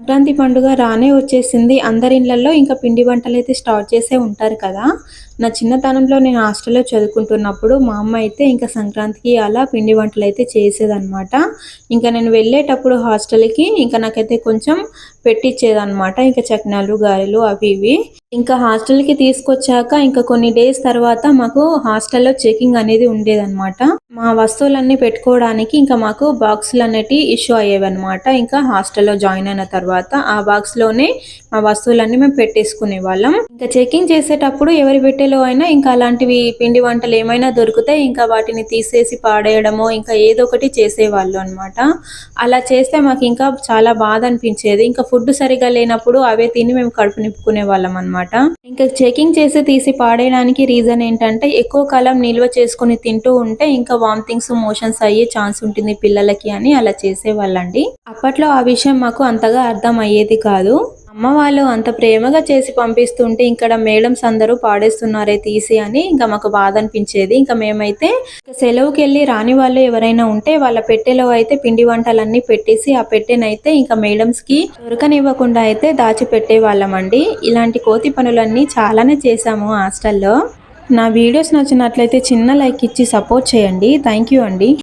సంక్రాంతి పండుగ రానే వచ్చేసింది. అందరి ఇళ్లల్లో ఇంకా పిండి వంటలైతే స్టార్ట్ చేసే ఉంటారు కదా! నా చిన్నతనంలో నేను హాస్టల్‌లో చదువుకుంటున్నప్పుడు మా అమ్మ అయితే ఇంకా సంక్రాంతికి అలా పిండి వంటలైతే చేసేదనమాట. ఇంకా నేను వెళ్ళేటప్పుడు హాస్టల్‌కి ఇంకా నాకైతే కొంచెం పెట్టిచ్చేదనమాట. ఇంకా చక్నాలు, గారెలు అవి ఇవి. ఇంకా హాస్టల్‌కి తీసుకొచ్చాక ఇంకా కొన్ని డేస్ తర్వాత మాకు హాస్టల్‌లో చెకింగ్ అనేది ఉండేదనమాట. మా వస్తువులన్నీ పెట్టుకోవడానికి ఇంకా మాకు బాక్సులనేటియి ఇష్యూ అయ్యేవన్నమాట. ఇంకా హాస్టల్‌లో జాయిన్ అయిన తర్వాత ఆ బాక్స్‌లోనే మా వస్తువులన్నీ మేము పెట్టేసుకునేవాళ్ళం. ఇంకా చెకింగ్ చేసేటప్పుడు ఎవరి పెట్టెలో అయినా ఇంకా అలాంటివి పిండి వంటలు ఏమైనా దొరికితే ఇంకా వాటిని తీసేసి పాడేయడమో ఇంకా ఏదో ఒకటి చేసేవాళ్ళు అన్నమాట. అలా చేస్తే మాకు ఇంకా చాలా బాధ అనిపించేది. ఇంకా ఫుడ్ సరిగ్గా లేనప్పుడు అవే తిని మేము కడుపు నింపుకునేవాళ్ళం అన్నమాట. ఇంకా చెకింగ్ చేసి తీసి పాడేయడానికి రీజన్ ఏంటంటే ఎక్కువ కాలం నిల్వ చేసుకొని తింటూ ఉంటే ఇంకా వామిటింగ్స్, మోషన్స్ అయ్యే ఛాన్స్ ఉంటుంది పిల్లలకి అని అలా చేసేవాళ్ళండి. అప్పట్లో ఆ విషయం మాకు అంతగా అర్థం అయ్యేది కాదు. అమ్మ వాళ్ళు అంత ప్రేమగా చేసి పంపిస్తుంటే ఇక్కడ మేడమ్స్ అందరూ పాడేస్తున్నారే తీసి అని ఇంకా మాకు బాధ అనిపించేది. ఇంకా మేమైతే సెలవుకెళ్ళి రాని వాళ్ళు ఎవరైనా ఉంటే వాళ్ళ పెట్టెలో అయితే పిండి వంటలన్నీ పెట్టేసి ఆ పెట్టెనైతే ఇంకా మేడమ్స్‌కి దొరకనివ్వకుండా అయితే దాచిపెట్టేవాళ్ళమండి. ఇలాంటి కోతి పనులన్నీ చాలానే చేశాము హాస్టల్‌లో. నా వీడియోస్ నచ్చినట్లయితే చిన్న లైక్ ఇచ్చి సపోర్ట్ చేయండి. థ్యాంక్ యూ అండి.